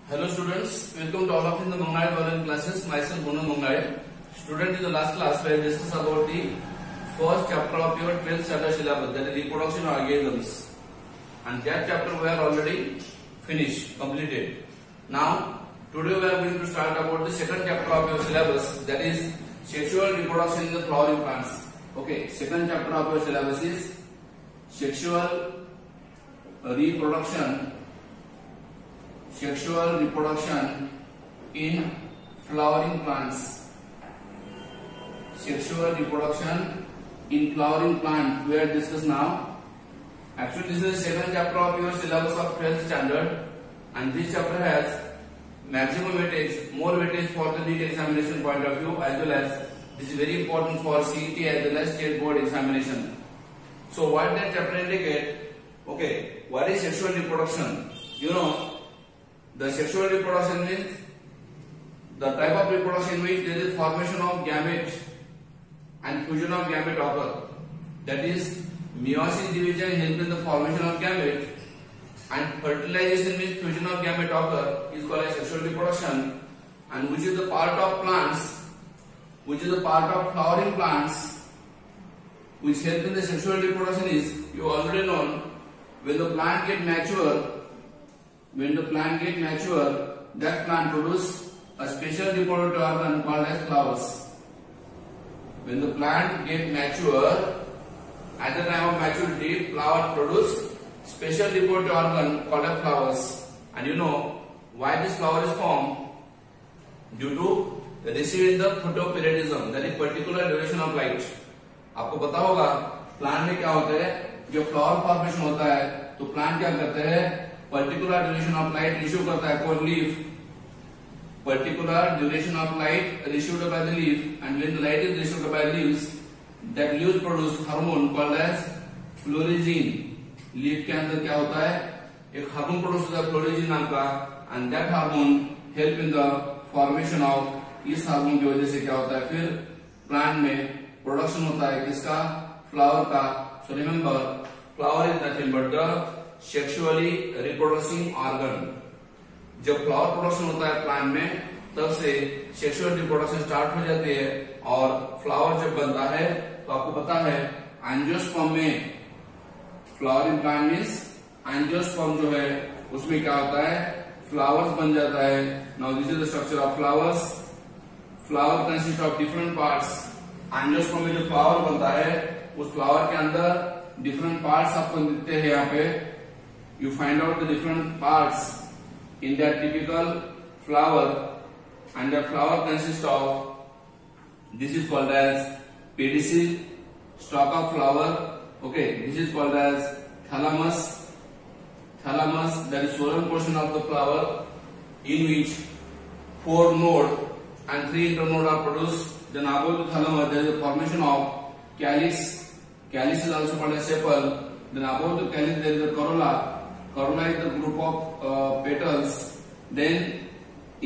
Hello students, welcome to all of you in the Mongnaid online classes. Myself Bunu Mongnaid. Student, in the last class we discussed about the first chapter of your 12th standard syllabus, that is reproduction organisms, and that chapter we are already finished, completed. Now today we are going to start about the second chapter of your syllabus, that is sexual reproduction in the flowering plants. Okay, second chapter of your syllabus is sexual reproduction in flowering plants. Sexual reproduction in flowering plant we are discuss now. Actually, this is the second chapter of your syllabus of 12th standard, and this chapter has maximum weightage, more weightage for the NEET examination point of view, as well as this is very important for CET as well as state board examination. So what that chapter indicate? Okay, what is sexual reproduction? You know, the sexual reproduction means the type of reproduction in which there is formation of gamete and fusion of gamete occur. That is, meiosis division helps in the formation of gamete, and fertilization means fusion of gamete occur is called as sexual reproduction, and which is the part of plants, which is the part of flowering plants which help in the sexual reproduction is, you already know, when the plant get mature, that plant produce a special reproductive organ called as flowers. When the plant get mature, at the time of maturity, flower produce special reproductive organ called as flowers. And you know why this flower is formed? Due to receiving the photoperiodism, that is particular duration of light. आपको पता होगा plant में क्या होता है, जो flower formation होता है तो प्लांट क्या करते हैं, particular duration of light receive करता है कोई leaf, particular duration of light received by the leaf, and when the light is received by leaves, that leaves produce hormone called as florigen. Leaf के अंदर क्या होता है, एक हार्मोन प्रोड्यूस होता है फ्लोरिजीन नाम का, and that hormone help in the formation of, इस हार्मोन की वजह से क्या होता है, फिर प्लांट में प्रोडक्शन होता है किसका, फ्लावर का. So remember, flower is nothing but the sexually reproducing organ. जब फ्लावर प्रोडक्शन होता है प्लांट में, तब से सेक्सुअल रिप्रोडक्शन स्टार्ट हो जाती है, और फ्लावर जब बनता है तो आपको पता है एंजियोस्पर्म में, फ्लावरिंग प्लांट मीन्स एंजियोस्पर्म जो है उसमें क्या होता है, फ्लावर्स बन जाता है. Now this is the structure of flowers. Flower consist of different parts. Angiosperm में जो फ्लावर बनता है, उस फ्लावर के अंदर डिफरेंट पार्ट्स आपको दिखते हैं. यहाँ पे you find out the different parts in that typical flower, and that flower consist of, this is called as pedicel, stalk of flower. Okay, this is called as thalamus. Thalamus, that is solar portion of the flower, in which 4 nodes and 3 internode are produced. Then above the thalamus there is a formation of calyx. Calyx is also called as sepal. Then above the calyx there is a corolla. Corolla is the group of petals. Then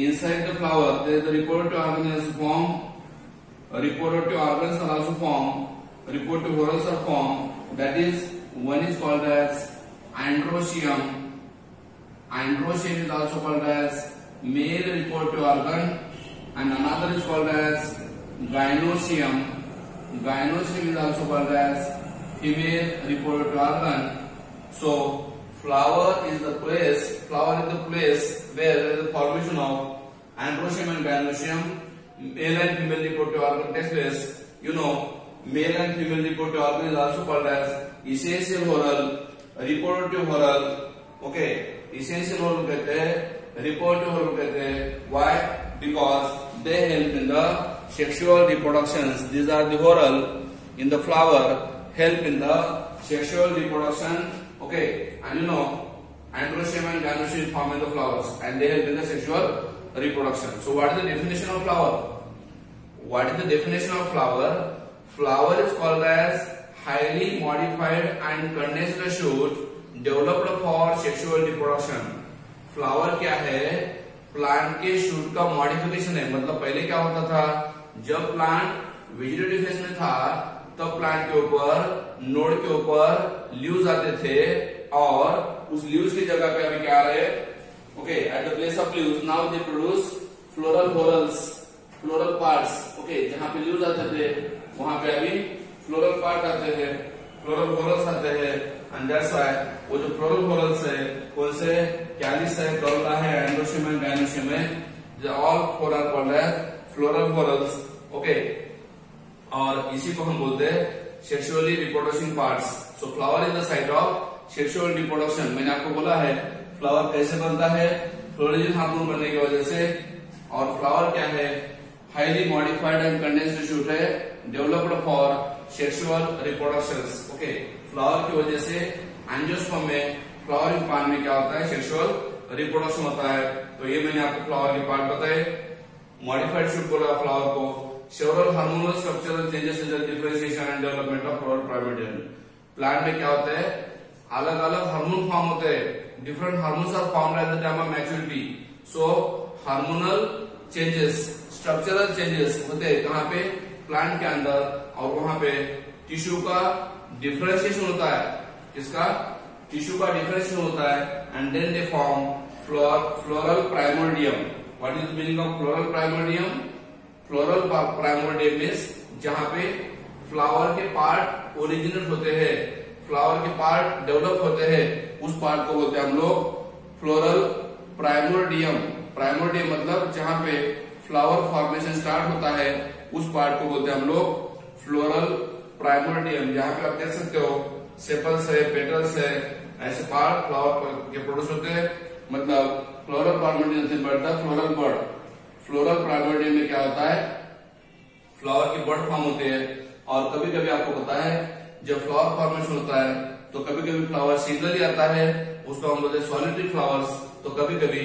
inside the flower there is the reproductive organs formed. Reproductive organs are also formed. Reproductive whorls are formed. That is, one is called as androecium. Androecium is also called as male reproductive organ, and another is called as gynoecium. Gynoecium is also called as female reproductive organ. So flower is the place where there is the formation of androecium and gynoecium. Male and female reproductive organ takes place. You know, male and female reproductive organ is also called as essential whorl, reproductive hormone. Okay, essential hormone कहते हैं, reproductive hormone कहते हैं. Why? Because they help in the sexual reproductions. These are the hormone in the flower, help in the sexual reproduction. Okay, and you know androecium and gynoecium form in the flowers, and they help in the sexual reproduction. So what is the definition of flower? What is the definition of flower? Flower is called as highly modified and condensed shoot developed for sexual reproduction. Flower क्या है, plant के shoot का modification है. मतलब पहले क्या होता था, जब प्लांट वेजिटेटिव फेज में था, तब प्लांट के ऊपर, नोड के ऊपर लीव्स आते थे, और उस लीव्स की जगह पे अभी क्या आ रहे, okay, Okay, at the place of leaves, now they produce floral whorls, floral parts. Okay, जहाँ पे leaves आते थे वहाँ पे अभी floral part आते हैं, floral whorls आते हैं, and that's why वो जो floral whorls है कौन से कैलिस है, करोला है, एंड्रोशियम है, गाइनोशियम है, all four are called as floral whorls. Okay, और इसी को हम बोलते हैं sexually reproducing parts. So flower is the site of sexual reproduction. मैंने आपको बोला है फ्लावर कैसे बनता है, फ्लोरिजन हार्मोन बनने की वजह से, और फ्लावर क्या है, highly modified and condensed shoot है, developed for sexual reproductions. Okay, flower की वजह से एंजियोस्पर्म में, फ्लावरिंग प्लांट में क्या होता है, सेक्सुअल रिप्रोडक्शन होता है. तो ये मैंने आपको फ्लावर के पार्ट बताए. मॉडिफाइड शूट बोला फ्लावर को. Several hormonal structural changes in the differentiation and development of flower primordium. Plant में क्या होता है, अलग अलग हार्मोन फॉर्म होते हैं. Different hormones are formed at the time of maturity. So hormonal changes, structural changes होते हैं कहाँ पे, प्लांट के अंदर, और वहां पे टिश्यू का डिफरेंशिएशन होता है. किसका, टिश्यू का डिफरेंशिएशन होता है, and then they form floral primordium. What is the meaning of floral primordium? Floral primordium means जहां पे फ्लावर के पार्ट ओरिजिनेट होते हैं, फ्लावर के पार्ट डेवलप होते हैं, उस पार्ट को बोलते हैं हम लोग फ्लोरल प्राइमोडियम. प्राइमोडियम मतलब जहां पे फ्लावर फॉर्मेशन स्टार्ट होता है, उस पार्ट को बोलते हैं हम लोग फ्लोरल प्राइमोडियम. जहां पे आप देख सकते हो सेपल्स है, पेटल्स है, ऐसे पार्ट फ्लावर के प्रोड्यूस होते हैं. मतलब फ्लोरल प्राइमोडियम से बढ़ता है फ्लोरल बर्ड. फ्लोरल प्राइमोडियम में क्या होता है, फ्लावर के बर्ड फॉर्म होते हैं. और कभी कभी आपको पता है जब फ्लावर फॉर्मेशन होता है तो कभी कभी फ्लावर सिंगली आता है, उसको हम बोलते हैं सॉलिटरी फ्लावर्स. तो कभी कभी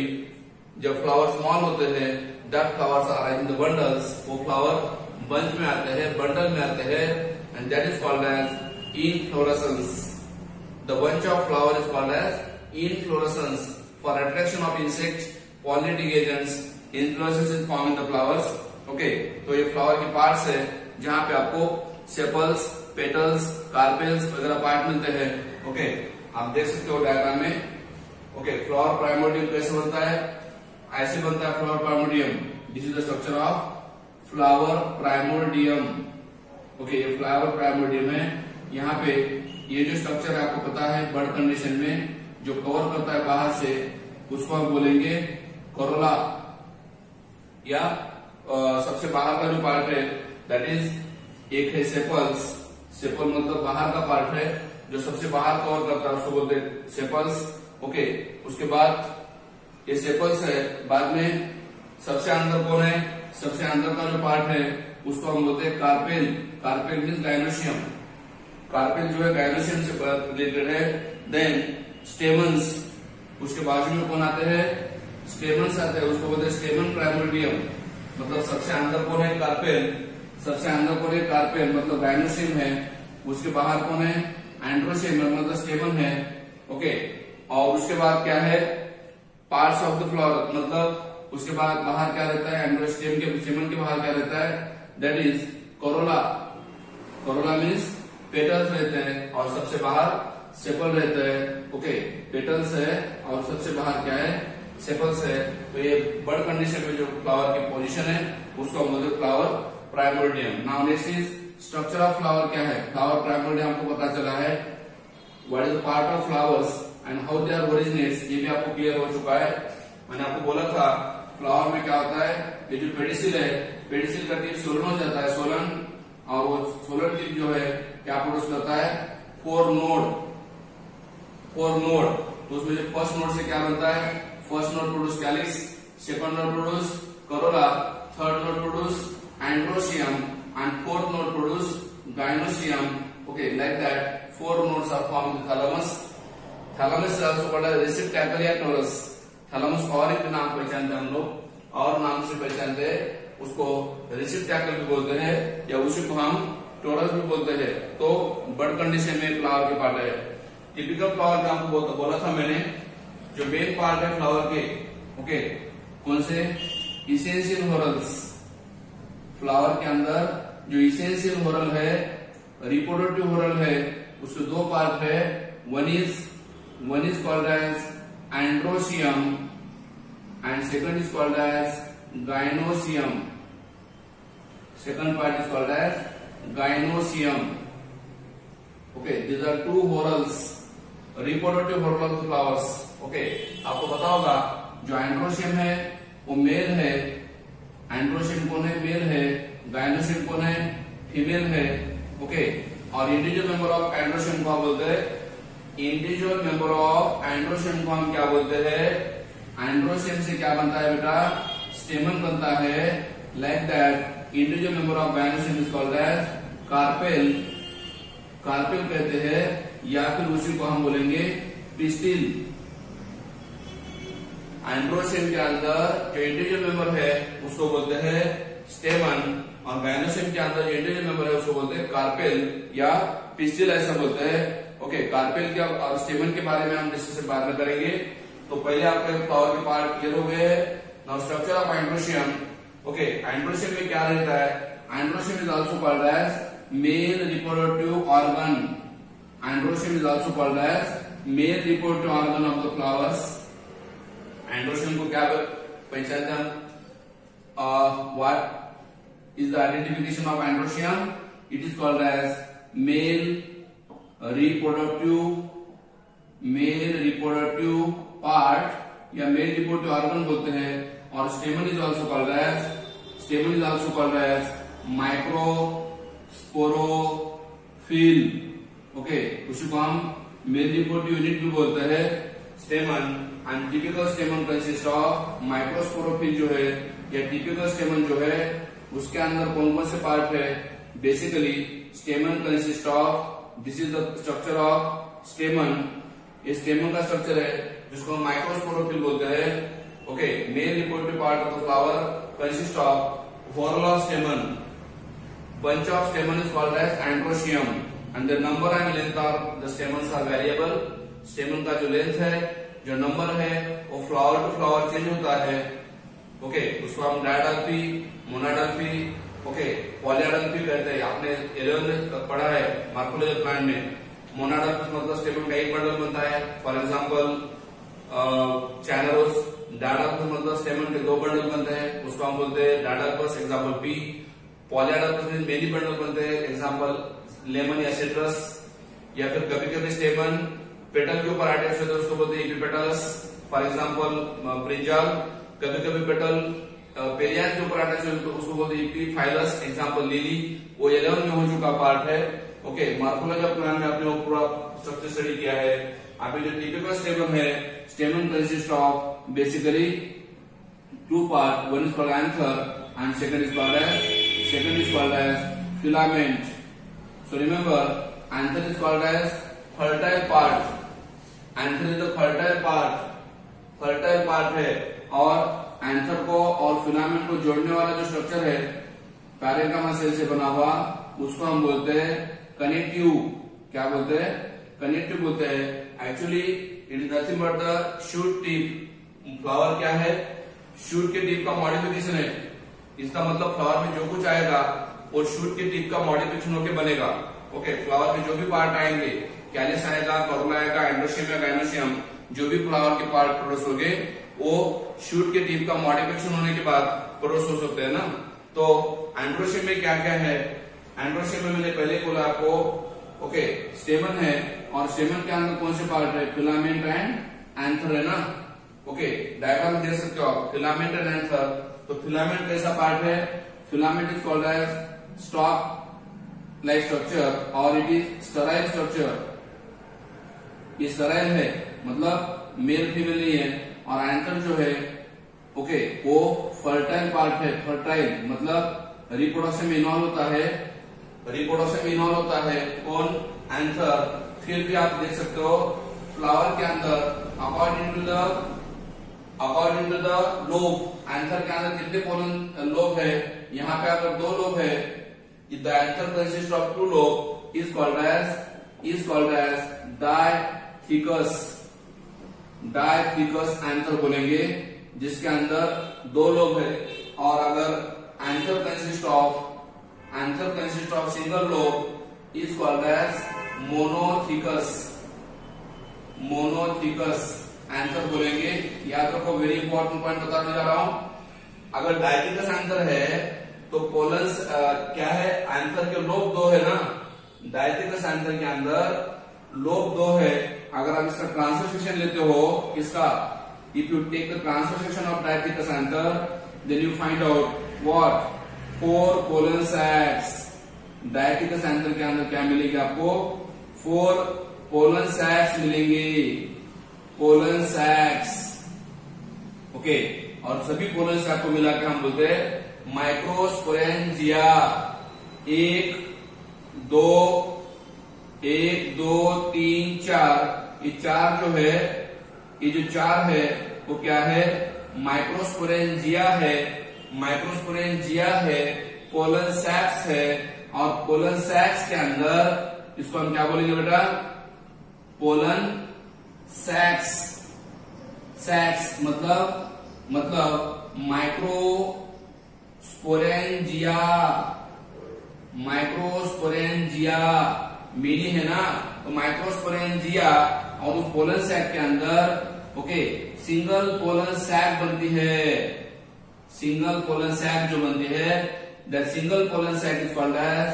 जब फ्लावर स्मॉल होते हैं, that flowers are in the bundles, वो फ्लावर बंच में आते हैं, बंडल में आते हैं, and that is called as inflorescence. The bunch of flower is called as inflorescence. For attraction of insects, pollinating agents, inflorescence is form in the flowers. Okay, तो ये flower के parts है जहां पे आपको सेपल्स, पेटल्स, कार्पेल्स वगैरह part मिलते हैं. ओके, आप देख सकते हो डायग्राम में. ओके, फ्लावर प्राइमोडियम कैसे बनता है, ऐसे बनता है flower primordium. This is the structure of flower primordium. Okay, ये फ्लावर प्राइमोडियम है. यहाँ पे ये जो स्ट्रक्चर है आपको पता है, बर्ड कंडीशन में जो कवर करता है बाहर से, उसको हम बोलेंगे कोरोला, या सबसे बाहर का जो पार्ट है दैट इज एक है सेपल्स. सेपल मतलब बाहर का पार्ट है जो सबसे बाहर कवर करता है, उसको बोलते हैं सेपल्स. ओके, उसके बाद ये सेपल्स है. बाद में सबसे अंदर कौन है, सबसे अंदर का जो पार्ट है उसको हम बोलते हैं carpel. Carpel means gynoecium. Carpel जो है गाइनोशियम से रिलेटेड है. देन स्टेमन्स, उसके बाजू में कौन आते हैं, स्टेमन्स आते हैं, उसको बोलते हैं स्टेमन प्राइमोडियम. मतलब सबसे अंदर कौन है, कार्पेल. सबसे अंदर कौन है, कार्पेल मतलब गाइनोशियम है. उसके बाहर कौन है, एंड्रोशियम मतलब स्टेमन है. ओके, और उसके बाद क्या है, पार्ट्स ऑफ द फ्लावर, मतलब उसके बाद बाहर क्या रहता है, एंड्रोस्टेम के स्टेमन के बाहर क्या रहता है, that is Corolla. Corolla means petals रहते हैं और सबसे बाहर सेपल रहता है. ओके, पेटल्स है और सबसे बाहर क्या है, सेपल्स है. तो ये बर्ड कंडीशन में जो फ्लावर की पोजीशन है उसको हम बोलते हैं flower primordium. Now next is structure of flower. क्या है फ्लावर प्राइमोडियम, हमको पता चला है. What is the part of flowers and how they are originates, ये भी आपको क्लियर हो चुका है. मैंने आपको बोला था फ्लावर में क्या होता है, ये जो पेडिसिल है, पेडिसिल का टिप सोलन हो जाता है, सोलन, और वो सोलन टिप जो है क्या प्रोड्यूस करता है, फोर नोड. तो उसमें जो फर्स्ट नोड से क्या बनता है, first node produce calyx, second node produce Corolla, third node produce androecium, and fourth node produce gynoecium. Okay, like that 4 nodes are formed in thalamus. Thalamus is also called as receptacle या torus. Thalamus और एक नाम पहचानते हैं हम लोग, और नाम से पहचानते हैं उसको, receptacle भी बोलते हैं या उसी को हम टोरस भी बोलते हैं. तो बर्ड कंडीशन में फ्लावर के पार्ट है. टिपिकल फ्लावर का आपको बोला था मैंने, जो मेन पार्ट है फ्लावर के. ओके, कौन से, इसेंशियल होरल्स. फ्लावर के अंदर जो इसेंशियल होरल है, रिप्रोडक्टिव होरल है, उसके दो पार्ट है. One is called as androecium and second is called as gynoecium. Second part is called as gynoecium. Okay, these are two whorls, reproductive whorl of the flowers. Okay, आपको पता होगा जो androecium है वो मेल है, androecium कौन है? Mail है। गायनोशियम कौन है? फीमेल है। ओके, और इंडिविजुअल मेंबर ऑफ एंड्रोशियम को बोलते हैं, इंडिविजुअल मेंबर ऑफ एंड्रोशियम को हम क्या बोलते हैं? एंड्रोशियम से क्या बनता है बेटा? स्टेमन बनता है। Like that individual member of gynoecium is called as carpel. Carpel कहते हैं, या फिर उसी को हम बोलेंगे पिस्टिल। एंड्रोशियम के अंदर जो इंडिविजुअल मेंबर है उसको बोलते हैं स्टेमन, और गायनोशियम के अंदर जो इंडिविजुअल मेंबर है उसको बोलते हैं कार्पेल या पिस्टिल, ऐसा बोलते हैं। ओके, कार्पेल के और स्टेमन के बारे में हम डिस्कशन बाद में करेंगे। तो पहले आपके फ्लावर के पार्ट क्लियर हो गए। Now structure of androecium. Okay, androecium में क्या रहता है? Androecium is also called as male reproductive organ. Androecium is also called as male reproductive organ of the flowers. Androecium को क्या पहचानते हैं? What is the identification of androecium? It is called as male reproductive part या male reproductive organ बोलते हैं। और stamen is also called as microsporophyll। Okay, उसी को हम male reproductive unit भी बोलते हैं, stamen। and typical stamen consist of microsporophyll जो है, या typical stamen जो है उसके अंदर कौन कौन से पार्ट है? Basically स्टेमन consist of, this is the structure of स्टेमन। ये स्टेमन का स्ट्रक्चर है जिसको हम माइक्रोस्पोरोफिल बोलते हैं। Okay, main reproductive part of the flower consist of whorl of stamen, bunch of stamen is called as androecium, and the number and length of the stamens are variable। स्टेमन का जो length है, जो number है, वो flower to flower change होता है। Okay, उसको हम डायडाल्फी, मोनाडाल्फी, ओके, पॉलीडाल्फी कहते हैं। आपने 11 में पढ़ा है मार्कोलॉजी प्लांट में। मोनाडाल्फी मतलब स्टेमन का एक बंडल बनता है, फॉर एग्जांपल चैनरोस। डायडाल्फी मतलब स्टेमन के 2 बंडल बनते हैं, उसको हम बोलते हैं डायडाल्फस, एग्जांपल पी। पॉलीडाल्फस में मेनी बंडल बनते हैं, एग्जांपल लेमन या सिट्रस। या फिर कभी कभी स्टेमन पेटल के ऊपर अटैच होता है, उसको बोलते हैं एपिपेटल्स, फॉर एग्जांपल ब्रिंजल। कभी कभी पेटल पेरियान के ऊपर अटैच होता है, उसको बोलते हैं एपिफाइलस, एग्जांपल लिली। वो 11 में हो चुका पार्ट है। ओके, मार्कोलॉजी प्लान में आपने वो पूरा स्ट्रक्चर स्टडी किया है। अभी जो टिपिकल स्टेमन है, stamen consist of basically 2 part, one is called anther and second is called as filament. So remember, anther is called as fertile part. Anther is the fertile part है, और anther को और filament को जोड़ने वाला जो structure है parenchyma cell से बना हुआ, उसको हम बोलते हैं कनेक्टिव। क्या बोलते हैं? कनेक्टिव बोलते हैं। Actually it is nothing but the shoot tip. Flower क्या है? शूट के टिप का मॉडिफिकेशन है। इसका मतलब फ्लावर में जो कुछ आएगा वो शूट के टिप का मॉडिफिकेशन होकर बनेगा। ओके, फ्लावर में जो भी पार्ट आएंगे, कैलिस आएगा, कॉरोला आएगा, एंड्रोशियम या गायनोशियम, जो भी फ्लावर के पार्ट प्रोड्यूस होंगे वो शूट के टिप का मॉडिफिकेशन होने के बाद प्रोड्यूस हो सकते हैं ना। तो एंड्रोशियम में क्या क्या है? एंड्रोशियम में मैंने पहले बोला आपको, ओके, स्टेमन है, और स्टेमन के अंदर कौन से पार्ट है? फिलामेंट एंड एंथर है ना। ओके, डायग्राम देख सकते हो आप, फिलामेंट एंड एंथर। तो फिलामेंट कैसा पार्ट है? Filament is called as stalk like structure, और इट इज स्टराइल स्ट्रक्चर। ये स्टराइल है, मतलब मेल फीमेल नहीं है। और एंथर जो है, ओके, वो फर्टाइल पार्ट है। फर्टाइल मतलब रिप्रोडक्शन में इन्वॉल्व होता है। कौन? एंथर। फिर भी आप देख सकते हो फ्लावर के अंदर according to the lobe, anther के अंदर कितने पोलन लोब है? यहाँ पे अगर 2 लोब है, the anther consist of 2 lobe, is called as dithecous anther बोलेंगे, जिसके अंदर 2 लोब है। और अगर anther consist of single lobe, is called as monothecous. Answer बोलेंगे। याद रखो, वेरी इंपॉर्टेंट पॉइंट बताने जा रहा हूं। अगर डायथिकस आंसर है तो पोलंस क्या है, आंसर के लोब 2 है ना, डायथिकस आंसर के अंदर लोब 2 है। अगर आप इसका ट्रांसफर लेते हो किसका, if you take the transfer of dithecous anther then you find out what 4 pollen sacs. Dithecous anther के अंदर क्या मिलेगी आपको, 4 पोलन सैक्स मिलेंगे, पोलन सैक्स। ओके, और सभी पोलन सैक को मिला के हम बोलते हैं माइक्रोस्पोरेंजिया। 1 2 3 4, ये 4 जो है, ये जो 4 है वो क्या है, माइक्रोस्पोरेंजिया है, माइक्रोस्पोरेंजिया है, पोलन सैक्स है। और पोलन सैक्स के अंदर इसको हम क्या बोलेंगे बेटा, पोलन सैक्स। सैक्स मतलब माइक्रोस्पोरेंजिया, माइक्रोस्पोरेंजिया मीनिंग है ना, तो माइक्रोस्पोरेंजिया। और उस पोलन सैक के अंदर ओके सिंगल पोलन सैक बनती है, सिंगल पोलन सैक जो बनती है, that single pollen sac is called as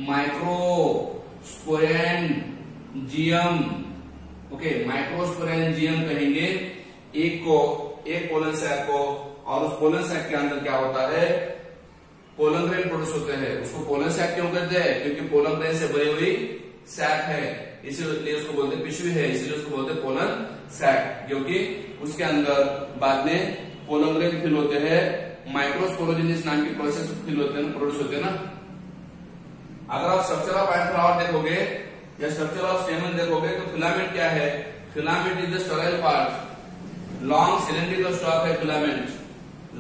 microsporangium. Okay, microsporangium कहेंगे एक पोलन सैक को। और उस पोलन सैक के अंदर क्या होता है, पोलन ग्रेन प्रोड्यूस होते हैं। उसको पोलन सैक क्यों कहते हैं, क्योंकि पोलन ग्रेन से भरी हुई सैक है, इसीलिए उसको बोलते हैं, पिशवी है इसलिए उसको बोलते हैं पोलन सैक, क्योंकि उसके अंदर बाद में पोलन ग्रेन फिल होते हैं, माइक्रोस्पोरोजेनिस नाम की प्रोसेस फिल होते हैं, प्रोड्यूस होते हैं ना। अगर आप स्ट्रक्चर ऑफ एंथ्राइड देखोगे या स्ट्रक्चर ऑफ स्टेमन देखोगे तो फिलामेंट क्या है, filament is the sterile part, long cylindrical stalk है फिलामेंट,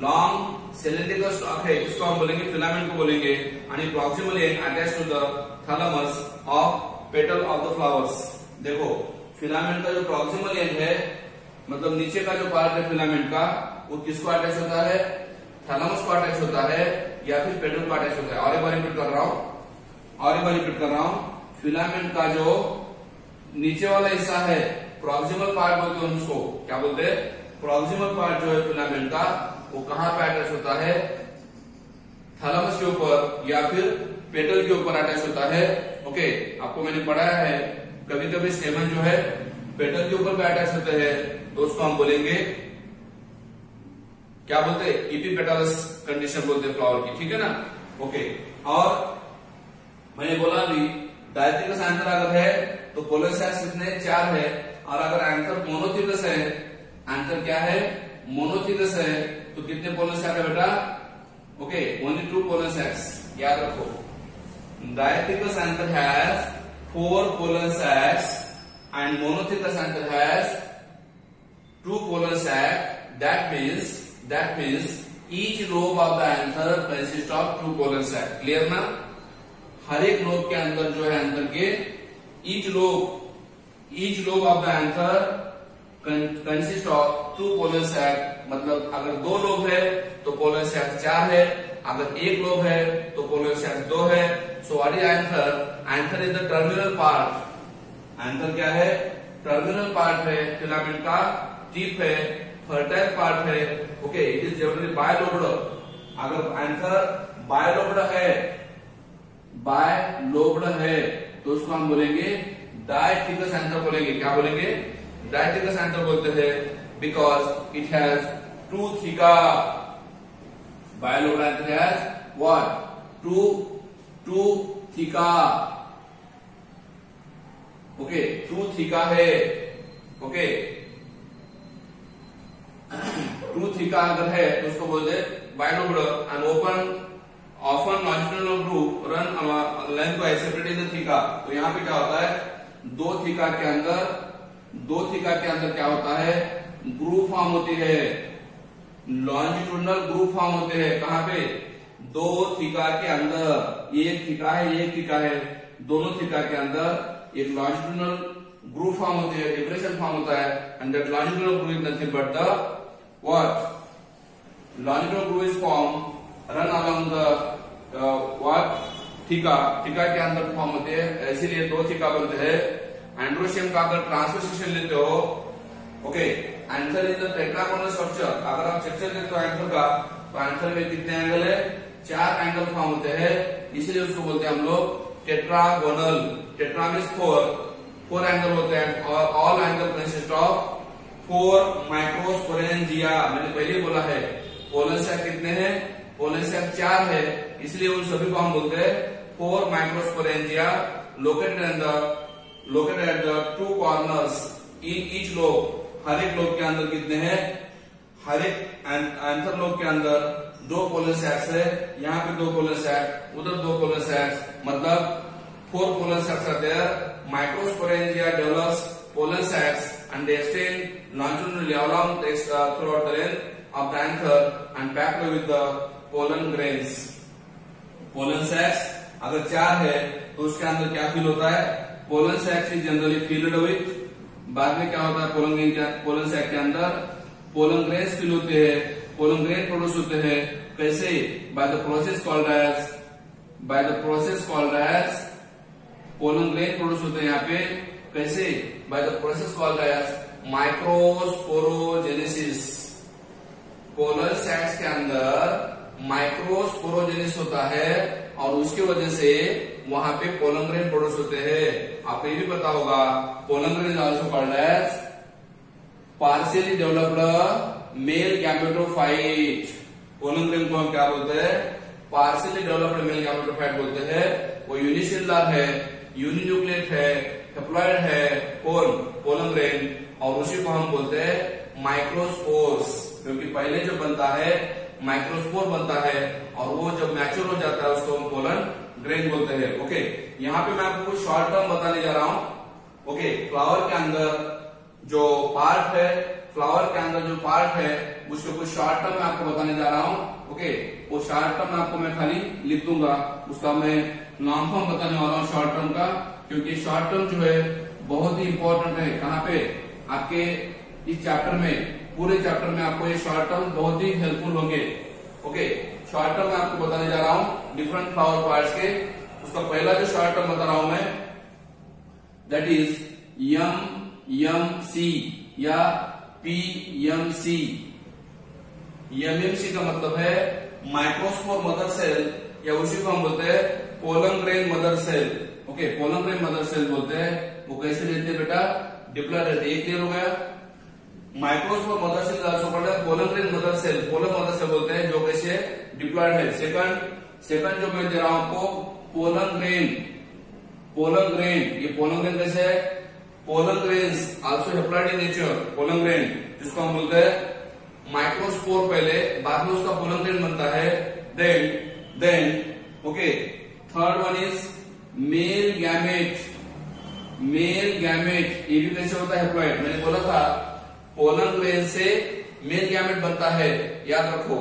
लॉन्ग सिलेंड्रिकल स्टॉक है, इसको हम बोलेंगे फिलामेंट को बोलेंगे। आणि proximally attach to the thalamus of petal of the flowers. देखो फिलामेंट का जो प्रॉक्सिमल एंड है, मतलब नीचे का जो पार्ट है फिलामेंट का, वो किसको अटैच होता है, थैलेमस को अटैच होता है या फिर पेटल को अटैच होता है। और एक बार रिपीट कर रहा हूं, फिलामेंट का जो नीचे वाला हिस्सा है, प्रॉक्सिमल पार्ट बोलते हैं उसको, क्या बोलते हैं, प्रॉक्सिमल पार्ट जो है फिलामेंट का, वो कहां पे अटैच होता है, थैलेमस के ऊपर या फिर पेटल के ऊपर अटैच होता है। ओके, आपको मैंने पढ़ाया है, कभी कभी स्टेमन जो है पेटल के ऊपर भी अटैच होते हैं, तो उसको हम बोलेंगे क्या बोलते हैं, इपीपेटलस कंडीशन बोलते हैं फ्लावर की, ठीक है ना। ओके, और मैंने बोला भी डायथिकस आंसर अगर है तो पोलन सैक्स कितने, 4 है। और अगर आंसर मोनोथिकस है, आंसर क्या है, मोनोथिकस है, तो कितने पोलन सैक है बेटा, ओके ओनली 2 पोलन सैक्स। याद रखो, dithecous anther has 4 pollen sacs and monothecous anther has 2 polar sac. That means each lobe of the anther consists of 2 polar sac. Clear ना? हर एक लोब के अंदर जो है अंदर के each lobe of the anther consist of 2 polar sac. मतलब अगर 2 लोब है तो पोलर सैक 4 है, अगर 1 लोब है तो पोलर सैक 2 है। So what is anther? Anther is the terminal part. Answer क्या है, टर्मिनल पार्ट है फिलामेंट का, टिप है, फर्टाइल पार्ट है। Okay, it is generally bilobed. अगर आंसर बायलोब्ड है तो उसको हम बोलेंगे डायथिकस आंसर बोलेंगे। क्या बोलेंगे, डायथिकस आंसर बोलते हैं, because it has 2 theca. Bilobed answer has what, 2 theca. Okay, 2 theca है। ओके, 2 थीका अगर है तो उसको बोलते bilobed and open often longitudinal groove run length bye separating the theca. तो यहाँ पे क्या होता है, 2 थीका के अंदर क्या होता है, ग्रूव फॉर्म होती है, लॉन्जिट्यूडिनल ग्रूव फॉर्म होते हैं। कहाँ पे, 2 थीका के अंदर, एक थीका है, दोनों थीका के अंदर एक लॉन्जिट्यूडिनल ग्रूव फॉर्म होती है, डिप्रेशन फॉर्म होता है, and that longitudinal groove is nothing but the what, longitudinal groove is form run along the what, theca के अंदर फॉर्म होते हैं, इसीलिए 2 थीका बनते हैं। एंड्रोशियम का अगर ट्रांसफर लेते हो okay, answer is the tetragonal structure. अगर आप स्ट्रक्चर देखते हो आंसर का, तो आंसर में कितने एंगल है? 4 एंगल फॉर्म होते हैं, इसलिए उसको बोलते हैं हम लोग टेट्रागोनल। टेट्रा मींस 4 एंगल होते हैं और all angle consist of 4 microsporangia. मैंने पहले बोला है पोलन सैक कितने हैं? पोलन सैक 4 है, इसलिए उन सभी को हम बोलते हैं 4 microsporangia located at the 2 corners in each lobe. हर एक लोब के अंदर कितने हैं? हर एक आंसर लोब के अंदर 2 पोलन सैक्स है। यहाँ पे 2 पोलन सैक, उधर 2 पोलन सैक्स, मतलब 4 pollen sacs are there. Microsporangia develops pollen sacs and they extend longitudinally along throughout the length of the anther and packed with the pollen grains. Pollen sacs अगर 4 है तो उसके अंदर क्या फील होता है? Pollen sacs is generally filled with, बाद में क्या होता है? pollen sac के अंदर pollen grains फील होते हैं, pollen grain प्रोड्यूस होते हैं। कैसे? by the process called as pollen grain produce होते हैं यहाँ पे। कैसे? By the process called as microsporogenesis. Pollen sacs के अंदर माइक्रोस्पोरोजेनेसिस होता है और उसकी वजह से वहां पे पोलन ग्रेन प्रोड्यूस होते हैं। आपको ये भी पता होगा pollen grain is also called as partially developed male gametophyte. Pollen grain को हम क्या बोलते हैं? पार्शियली डेवलप्ड मेल गैमेटोफाइट बोलते हैं। वो यूनिसेलुलर है, यूनिन्यूक्लिएट है, हेप्लॉइड है, पोलन ग्रेन, और उसी को हम बोलते हैं माइक्रोस्पोर्स, क्योंकि पहले जो बनता है माइक्रोस्पोर बनता है और वो जब मैच्योर हो जाता है उसको हम पोलन ग्रेन बोलते हैं। ओके, यहाँ पे मैं आपको कुछ शॉर्ट टर्म बताने जा रहा हूँ। ओके, फ्लावर के अंदर जो पार्ट है, उसके कुछ शॉर्ट टर्म मैं आपको बताने जा रहा हूँ। ओके, वो शॉर्ट टर्म आपको मैं खाली लिख दूंगा, उसका मैं लॉन्ग फॉर्म बताने वाला हूँ शॉर्ट टर्म का, क्योंकि शॉर्ट टर्म जो है बहुत ही इंपॉर्टेंट है। कहाँ पे? आपके इस चैप्टर में, पूरे चैप्टर में आपको ये शॉर्ट टर्म बहुत ही हेल्पफुल होंगे। ओके, शॉर्ट टर्म मैं आपको बताने जा रहा हूँ डिफरेंट फ्लावर पार्ट्स के। उसका पहला जो शॉर्ट टर्म बता रहा हूं मैं, दैट इज MMC या PMC। MMC का मतलब है माइक्रोस्पोर मदर सेल, या उसी को हम बोलते हैं pollen grain mother cell. Okay, pollen grain mother cell बोलते हैं। वो कैसे रहते हैं बेटा? डिप्लॉयड रहते हैं। क्लियर हो गया? Microspore mother cell also called as pollen grain mother cell. Pollen mother cell बोलते हैं जो कैसे डिप्लॉयड है। सेकंड जो मैं दे रहा हूं आपको, पोलन ग्रेन। ये पोलन ग्रेन कैसे है? Pollen grains also haploid in nature. Pollen grain जिसको हम बोलते हैं माइक्रोस्पोर पहले, बाद में उसका पोलन ग्रेन बनता है। Then okay, third one is male gamete. ये भी कैसे होता है? हेप्लॉइड। मैंने बोला था पोलन ग्रेन से मेल गैमेट बनता है, याद रखो।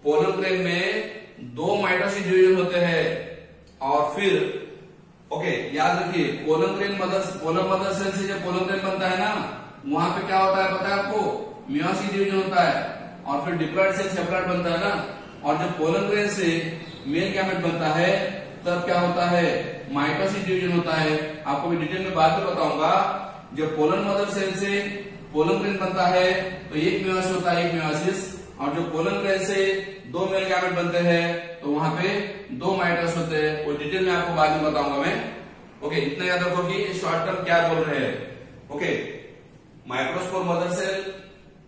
पोलन ग्रेन में 2 माइटोसिस डिवीजन होते हैं और फिर ओके, याद रखिए पोलन मदर सेल से जब पोलन ग्रेन बनता है ना, वहां पे क्या होता है पता है आपको? मियोसिस डिवीजन होता है और फिर डिप्लॉयड सेल सेपरेट बनता है ना। और जब पोलन ग्रेन से मेल गैमेट बनता है तब क्या होता है? माइटोसिस डिवीजन होता है। आपको भी डिटेल में बाद में बताऊंगा। जब पोलन मदर सेल से पोलन ग्रेन बनता है तो एक मियोसिस होता है, एक मियोसिस, और जो पोलन ग्रेन से 2 मेल गैमेट बनते हैं तो वहां पे 2 माइटोसिस होते हैं। वो डिटेल में आपको बाद में बताऊंगा मैं। ओके, इतना याद रखो कि शॉर्ट टर्म क्या बोल रहे हैं। Okay, microspore mother cell,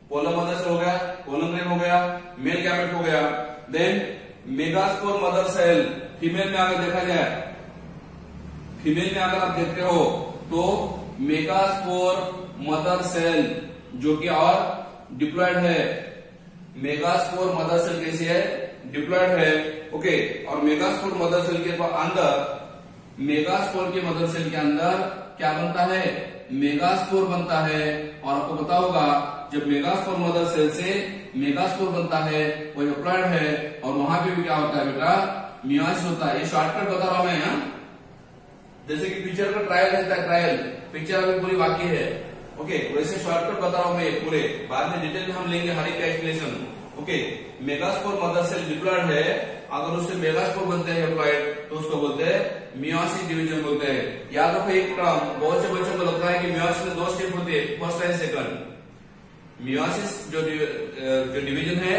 pollen mother cell हो गया, पोलन ग्रेन हो गया, मेल गैमेट हो गया। Then megaspore mother cell. Female में अगर देखा जाए, फीमेल में अगर आप देखते हो तो मेगास्पोर मदर सेल जो कि और डिप्लॉयड है। मेगास्पोर मदर सेल कैसी है? डिप्लॉयड है। ओके, और मेगास्पोर मदर सेल के अंदर, मेगास्पोर के मदर सेल के अंदर क्या बनता है? मेगास्पोर बनता है। और आपको पता होगा जब मेगास्पोर मदर सेल से मेगास्पोर बनता है वो डिप्लॉयड है, और वहां पे भी क्या होता है बेटा? मियोसिस होता है। ये शॉर्टकट बता रहा हूं मैं। जैसे कि पिक्चर का ट्रायल रहता है, ट्रायल पिक्चर अभी पूरी बाकी है। ओके, वैसे शॉर्टकट बता रहा हूं मैं पूरे, बाद में डिटेल में हम लेंगे हर एक का explanation. Okay, megaspore mother cell diploid है, अगर उससे मेगास्पोर बनते हैं हेप्लॉइड तो उसको बोलते हैं मियोसिस डिवीजन बोलते हैं। याद रखो एक टर्म, बहुत से बच्चों को लगता है कि मियोसिस में 2 स्टेप होते हैं, फर्स्ट एंड सेकंड। मियोसिस जो डिवीजन है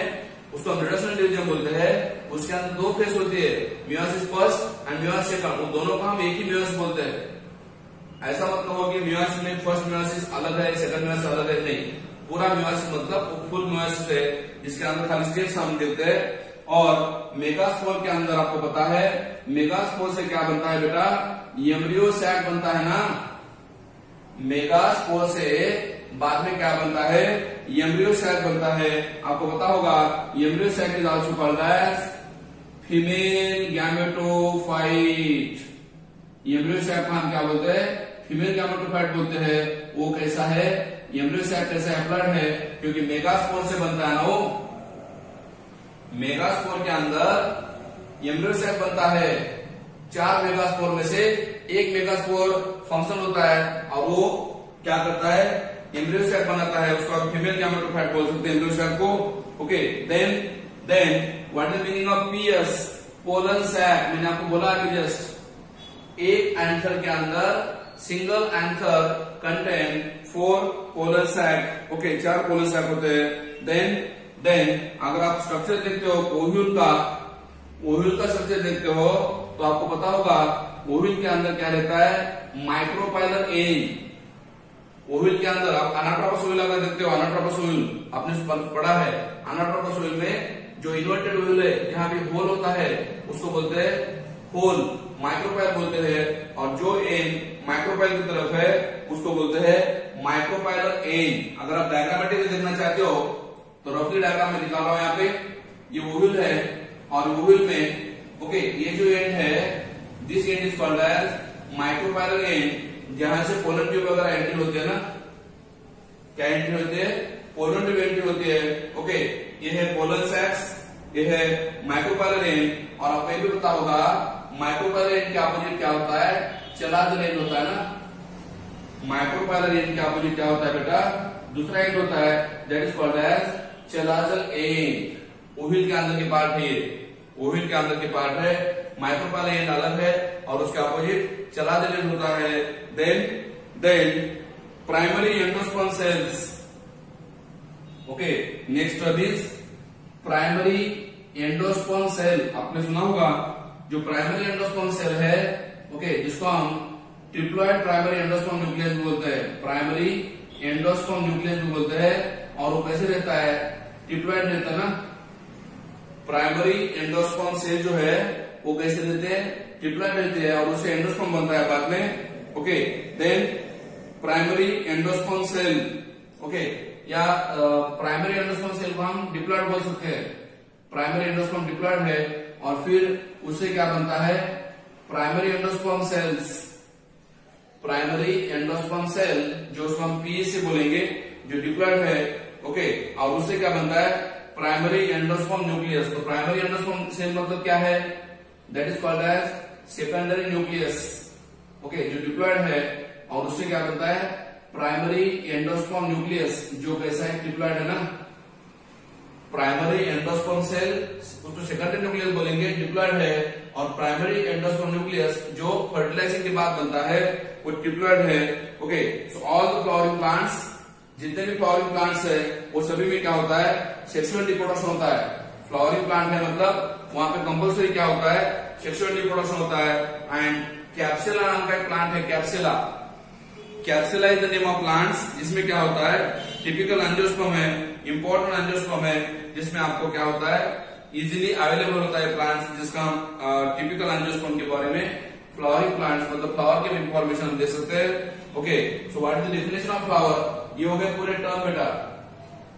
उसको हम रिडक्शन डिवीजन बोलते हैं। उसके अंदर दो फेस होती है, meiosis first and meiosis second, उन दोनों को हम एक ही मियोसिस बोलते हैं। ऐसा मतलब हो कि मियोसिस में फर्स्ट मियोसिस अलग है, सेकंड मियोसिस अलग है, नहीं, पूरा मियोसिस मतलब फुल मियोसिस है, जिसके अंदर खाली स्टेप्स हम देखते हैं। और मेगास्पोर के अंदर आपको पता है मेगास्पोर से क्या बनता है बेटा, एम्ब्रियो सैक बनता है ना। मेगास्पोर से बाद में क्या बनता है, एम्ब्रियो सैक बनता है। आपको पता होगा embryo sac is also called as female gametophyte. Embryo sac को हम क्या बोलते हैं, फीमेल गैमेटोफाइट बोलते हैं। वो कैसा है, एम्ब्रियो सैक कैसा हैप्लॉइड है, क्योंकि मेगास्पोर से बनता है ना वो। मेगास्पोर के अंदर एम्ब्रियो सैक बनता है। 4 मेगास्पोर में से एक मेगास्पोर फंक्शन होता है और वो क्या करता है, एम्ब्रियो सैक बनाता है। उसको आप फीमेल गैमेटोफाइट बोल सकते हैं एम्ब्रियो सैक को। Okay, then what is meaning of PS, pollen sac. मैंने आपको बोला अभी जस्ट, एक एंथर के अंदर single anther contain 4 pollen sac. Okay, 4 pollen sac होते हैं। देन अगर आप स्ट्रक्चर देखते हो ओव्यूल का स्ट्रक्चर देखते हो तो आपको पता होगा ओव्यूल के अंदर क्या रहता है, माइक्रोपाइलर एंड। ओव्यूल के अंदर आप अनाट्रोपस ओव्यूल अगर देखते हो, अनाट्रोपस ओव्यूल आपने पढ़ा है। अनाट्रोपस ओव्यूल में जो इन्वर्टेड ओव्यूल है, जहां भी होल होता है, उसको बोलते हैं होल, माइक्रोपाइल बोलते हैं। और जो एंड माइक्रोपाइल की तरफ है उसको बोलते हैं माइक्रोपाइलर एंड। अगर आप डायग्रामेटिक देखना चाहते हो तो रफली डायग्राम में निकालो। यहाँ पे ये ओव्यूल है और ओव्यूल में ओके ये जो एंड है, this end is called as micropylar end, जहां से पोलन ट्यूब वगैरह एंट्री होती है ना। क्या एंट्री होती है, पोलन ट्यूब एंट्री होती है। ओके, ये है पोलन सैक्स, ये है माइक्रोपाइलर एंड। और आपको ये भी पता होगा माइक्रोपाइलर एंड के अपोजिट क्या होता है, चलाजल एंड होता है ना। माइक्रोपाइलर एंड के अपोजिट क्या होता है बेटा, दूसरा एंड होता है, that is called as chalazal end. Ovule के अंदर के पार्ट है, ओव्यूल के अंदर के पार्ट है, माइक्रोपाइलर एंड अलग है और उसके अपोजिट चलाजल एंड होता है। Then primary endosperm cells. Okay, next this primary endosperm cell. आपने सुना होगा जो प्राइमरी एंडोस्पर्म सेल है, ओके, जिसको हम ट्रिप्लॉइड प्राइमरी एंडोस्पर्म न्यूक्लियस भी बोलते हैं, प्राइमरी एंडोस्पर्म न्यूक्लियस भी बोलते हैं। और वो कैसे रहता है, ट्रिप्लॉइड रहता है ना। प्राइमरी एंडोस्पर्म सेल जो है वो कैसे रहते हैं, ट्रिप्लॉइड रहते हैं और उससे एंडोस्पर्म बनता है बाद में। Okay, then primary endosperm cell. Okay, या प्राइमरी एंडोस्पर्म सेल को हम डिप्लॉइड बोल सकते हैं। प्राइमरी एंडोस्पर्म डिप्लॉइड है और फिर उससे क्या बनता है, primary endosperm cells. Primary endosperm cell जो उसको हम पीएस से बोलेंगे, जो डिप्लॉइड है। ओके, और उससे क्या बनता है, प्राइमरी एंडोस्पर्म न्यूक्लियस। तो प्राइमरी एंडोस्पर्म सेल मतलब क्या है, that is called as secondary nucleus. Okay, जो डिप्लॉइड है और उससे क्या बनता है, प्राइमरी एंडोस्पर्म न्यूक्लियस, जो कैसा है, डिप्लॉइड है ना। प्राइमरी एंडोस्पर्म सेल उसको सेकेंडरी न्यूक्लियस बोलेंगे, डिप्लॉइड है। और प्राइमरी एंडोस्पर्म न्यूक्लियस जो फर्टिलाइजेशन के बाद बनता है वो डिप्लॉइड है। Okay, so all the flowering plants, जितने भी फ्लावरिंग प्लांट्स है वो सभी में क्या होता है, सेक्सुअल रिप्रोडक्शन होता है। फ्लावरिंग प्लांट है मतलब वहां पे कंपल्सरी क्या होता है, सेक्सुअल रिप्रोडक्शन होता है। एंड कैप्सुला नाम का एक प्लांट है, Capsella. Capsella is the name of plants, जिसमें क्या होता है, टिपिकल एंजियोस्पर्म है, इंपॉर्टेंट एंजियोस्पर्म है, जिसमें आपको क्या होता है, इजीली अवेलेबल होता है प्लांट्स, जिसका हम टिपिकल एंजियोस्पर्म के बारे में फ्लावरिंग प्लांट्स मतलब फ्लावर के इंफॉर्मेशन दे सकते हैं। Okay, so what is the definition of flower. ये हो गए पूरे टर्म बेटा,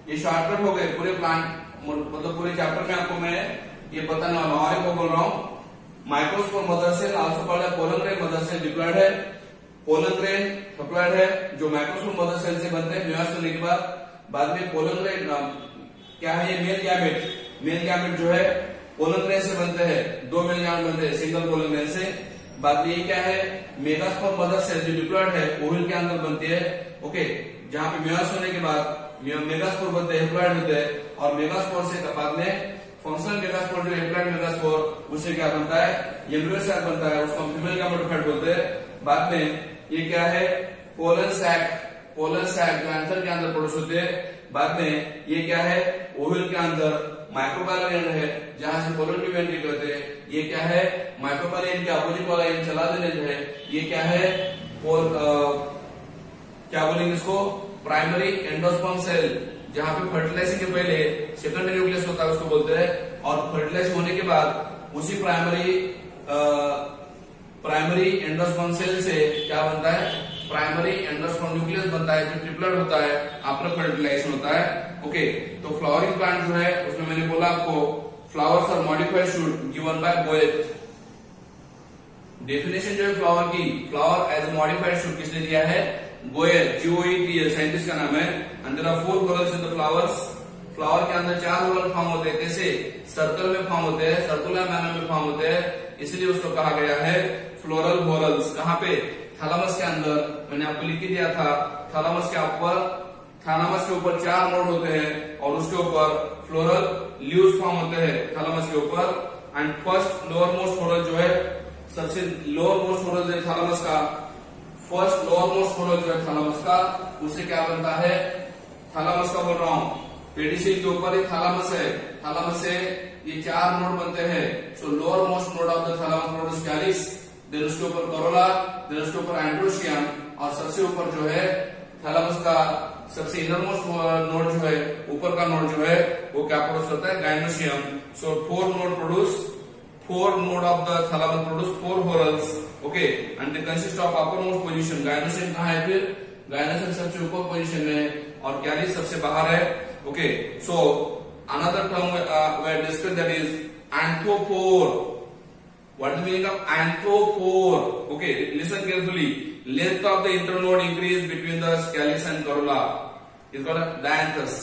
ये शॉर्टकट हो गए पूरे प्लांट मतलब पूरे चैप्टर में आपको मैं ये बताने वाला हूँ। और को बोल रहा हूँ microspore mother cell also called है pollen grain mother cell, diploid है। पोलन ग्रेन डिप्लॉइड है, जो माइक्रोस्पोर मदर सेल से बनते हैं म्यूस करने के बाद में पोलन ग्रेन क्या है, ये मेल गैमेट। मेल गैमेट जो है पोलन ग्रेन से बनते हैं, 2 मेल गैमेट बनते हैं सिंगल पोलन ग्रेन से। बाद में ये क्या है, मेगास्पोर मदर सेल जो डिप्लॉइड है ओव्यूल के अंदर बनती है। ओके, जहां पे म्यूस होने के बाद मेगास्पोर बनते हैं, डिप्लॉइड होते हैं। और मेगास्पोर से बाद में फंक्शनल मेगास्पोर जो डिप्लॉइड मेगास्पोर, उससे क्या बनता है, एम्ब्रियो सैक बनता है, उसको हम फीमेल गैमेटोफाइट बोलते हैं। बाद में ये क्या है, पोलन सैक। पोलन सैक जो एंथर के अंदर प्रोड्यूस होते हैं, बाद में ये क्या है, ओव्यूल के अंदर माइक्रोबायल एंड है जहां से पोलन ट्यूब एंट्री करते हैं। ये क्या है, माइक्रोबायल एंड के अपोजिट वाला एंड चला देने है। ये क्या है, और क्या बोलेंगे इसको, प्राइमरी एंडोस्पर्म सेल, जहां पे फर्टिलाइजेशन के पहले सेकेंडरी न्यूक्लियस होता है उसको बोलते हैं, और फर्टिलाइज होने के बाद उसी प्राइमरी एंडोस्पर्म सेल से क्या बनता है, प्राइमरी एंडोस्पर्म न्यूक्लियस बनता है, जो ट्रिपलेट होता है, आफ्टर फर्टिलाइजेशन होता है। ओके, तो फ्लावरिंग प्लांट जो है उसमें मैंने बोला आपको flowers are modified shoot given by Goethe. Definition जो है फ्लावर की, flower as a modified shoot किसने दिया है, गोएथ, GOETH साइंटिस्ट का नाम है। And there are 4 whorls in the flowers. Flower के अंदर 4 व्हॉरल फॉर्म होते हैं, कैसे, सर्कल में फॉर्म होते हैं, सर्कुलर मैनर में फॉर्म होते हैं, इसलिए उसको कहा गया है फ्लोरल व्हॉरल्स। कहां पे, थैलेमस के अंदर, मैंने आपको लिख के दिया था, थैलेमस के ऊपर 4 नोड होते हैं और उसके ऊपर फ्लोरल लीव्स फॉर्म होते हैं थैलेमस के ऊपर। एंड फर्स्ट लोअर मोस्ट व्हॉरल जो है, सबसे लोअर मोस्ट व्हॉरल है थैलेमस का, फर्स्ट लोअर मोस्ट व्हॉरल जो है थैलेमस का, उससे क्या बनता है, थैलेमस का बोल रहा हूं, पेडिसिल के ऊपर एक थैलेमस है, थैलेमस से ये 4 नोड बनते हैं। So lower most node of the thalamus produce calyx, then उसके ऊपर करोला, देन उसके ऊपर एंड्रोशियम, और सबसे ऊपर जो है थैलेमस का सबसे इनरमोस्ट नोड जो है, ऊपर का नोड जो है वो क्या प्रोड्यूस करता है, gynoecium. So 4 node of the thalamus produce 4 whorls. Okay, and they consist of uppermost position, gynoecium कहां है, फिर गायनोशियम सबसे ऊपर पोजीशन में और कैलिस सबसे बाहर है। Okay, so another term we discussed, that is anthophore. What is the meaning of anthophore? Okay, listen carefully. Length of the internode increase between the calyx and corolla is called dianthus.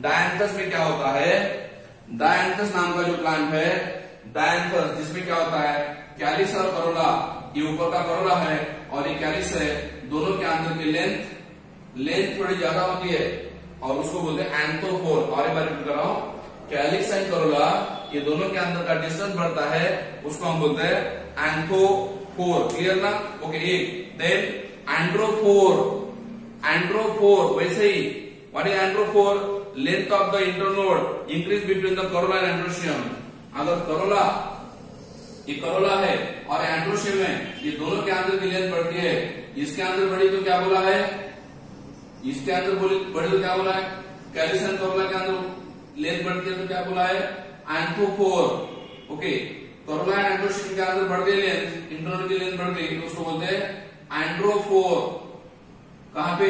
Dianthus में क्या होता है, dianthus नाम का जो plant है, dianthus, जिसमें क्या होता है, कैलिस और करोला, ये ऊपर का करोला है और ये कैलिस है, दोनों के अंदर की लेंथ थोड़ी ज्यादा होती है और उसको बोलते हैं एंथोफोर। और एक बार रिपीट कर रहा हूं, कैलिक्स एंड करोला, ये दोनों के अंदर का डिस्टेंस बढ़ता है, उसको हम बोलते हैं एंथोफोर। क्लियर ना? ओके, एक देन एंड्रोफोर, वैसे ही what is androphore, length of the internode increase between the corolla and androecium. अगर करोला, ये करोला है और एंड्रोशियम है, ये दोनों के अंदर की लेंथ बढ़ती है, इसके अंदर बढ़ी तो क्या बोला है, इसके अंदर बड़ी तो क्या बोला है, कैलिस एंड करोला के अंदर लेंथ बढ़ती है तो क्या बोला है, एंथोफोर। ओके, करोला एंड एंड्रोशियम के अंदर बढ़ गई लेंथ, इंटरनोड की लेंथ बढ़ गई तो उसको बोलते हैं एंड्रोफोर। कहां पे,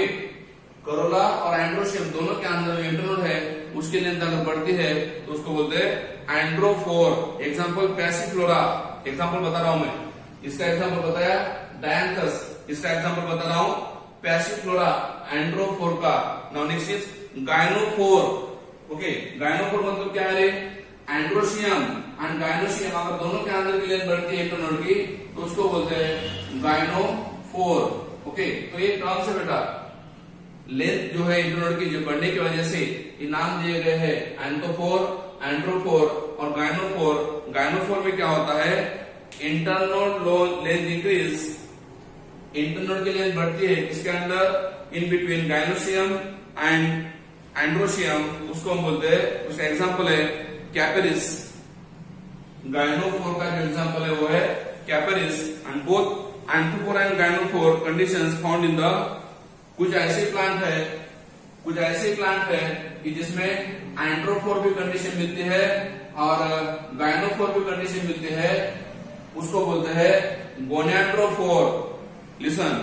करोला और एंड्रोशियम दोनों के अंदर इंटरनोड है, उसकी लेंथ अगर बढ़ती है तो उसको बोलते हैं एंड्रोफोर। एग्जांपल पैसिफ्लोरा, एग्जांपल बता रहा हूं मैं, इसका एग्जांपल बताया डायंथस, इसका एग्जांपल बता रहा हूं पैसिफ्लोरा, एंड्रोफोर का। Now next is gynophore. Okay, gynophore मतलब क्या है, एंड्रोशियम एंड गायनोशियम अगर दोनों के अंदर की लेंथ बढ़ती है इंटरनोड की तो उसको बोलते हैं गायनोफोर। ओके, तो ये टर्म से बेटा लेंथ जो है इंटरनोड की जो बढ़ने की वजह से ये नाम दिए गए हैं एंथोफोर, एंड्रोफोर और गायनोफोर। गायनोफोर में क्या होता है, इंटरनोड लेंथ इंक्रीज, इंटरनोड की लेंथ बढ़ती है, इसके अंदर in between gynoecium and androecium, उसको हम बोलते हैं, उसका एग्जांपल है कैपेरिस। गायनोफोर का जो एग्जांपल है वो है Capparis. And both anthophore and gynophore conditions found in the, कुछ ऐसे प्लांट है कि जिसमें एंड्रोफोर भी कंडीशन मिलती है और गायनोफोर भी कंडीशन मिलती है, उसको बोलते हैं गोनेड्रोफोर। लिसन,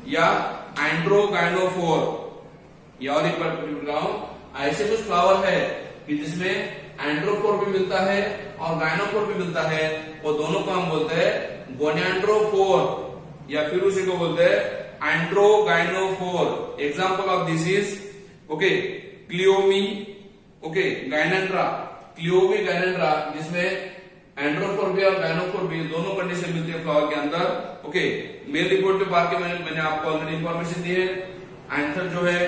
या एंड्रोगाइनोफोर। या और एक बार रिपीट रहा हूं, ऐसे कुछ फ्लावर है कि जिसमें एंड्रोफोर भी मिलता है और गायनोफोर भी मिलता है, वो दोनों को हम बोलते हैं गोनेड्रोफोर, या फिर उसी को बोलते हैं androgynophore. Example of this is, okay, Cleome, okay, gynandra, Cleome gynandra, जिसमें एंड्रोफोर भी और गायनोफोर भी दोनों कंडीशन मिलती है फ्लावर के अंदर। ओके, मेल रिपोर्ट पे बाकी मैंने आपको ऑलरेडी इंफॉर्मेशन दी है। एंथर जो है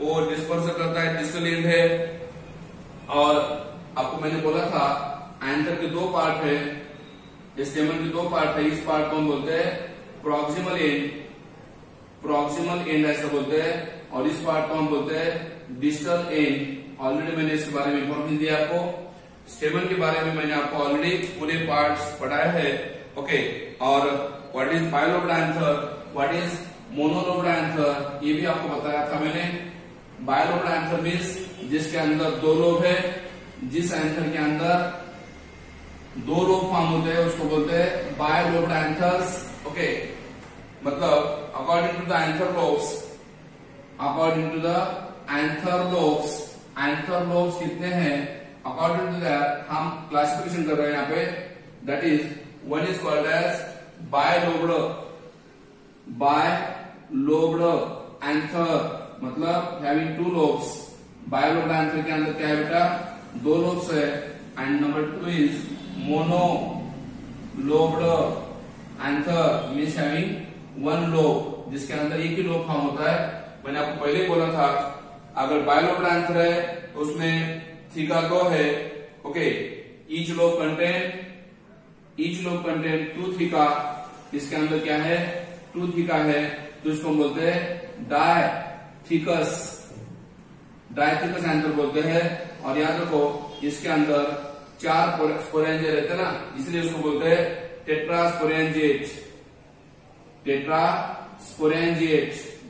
वो डिस्पर्स करता है, डिस्टल एंड है, और आपको मैंने बोला था एंथर के 2 पार्ट है, स्टेमन के 2 पार्ट है, इस पार्ट को हम बोलते हैं प्रॉक्सिमल एंड ऐसा बोलते हैं, और इस पार्ट को हम बोलते हैं डिस्टल एंड, ऑलरेडी मैंने इसके बारे में इंफॉर्मेशन दिया आपको। स्टेमन के बारे में मैंने आपको ऑलरेडी पूरे पार्ट्स पढ़ाए हैं, ओके। और what is bilobed anther, what is monolobed anther, ये भी आपको बताया था मैंने। बाइलोब्ड एंथर मीन्स जिसके अंदर दो लोब है, जिस एंथर के अंदर दो लोब फॉर्म होते हैं उसको बोलते हैं बाइलोब्ड एंथर्स, ओके। मतलब according to the anther lobes, according to the anther lobes कितने हैं, अकॉर्डिंग टू दैट हम क्लासिफिकेशन कर रहे हैं यहाँ पे। That is one is called as bilobed anther, मतलब having two lobes. Bilobed anther के अंदर क्या है बेटा, दो लोब्स है। And number 2 is monolobed anther means having one lobe, जिसके अंदर एक ही लोब फॉर्म होता है। मैंने आपको पहले बोला था अगर बायलोब्ड एंथर है तो उसमें थीका 2 है, okay. Each lobe contain 2 theca, इसके अंदर क्या है 2 थीका है, तो इसको हम बोलते हैं डायथीकस एंथर बोलते हैं। और याद रखो इसके अंदर 4 स्पोरेंजिया रहते हैं ना, इसलिए उसको बोलते हैं टेट्रास्पोरेंजिएट।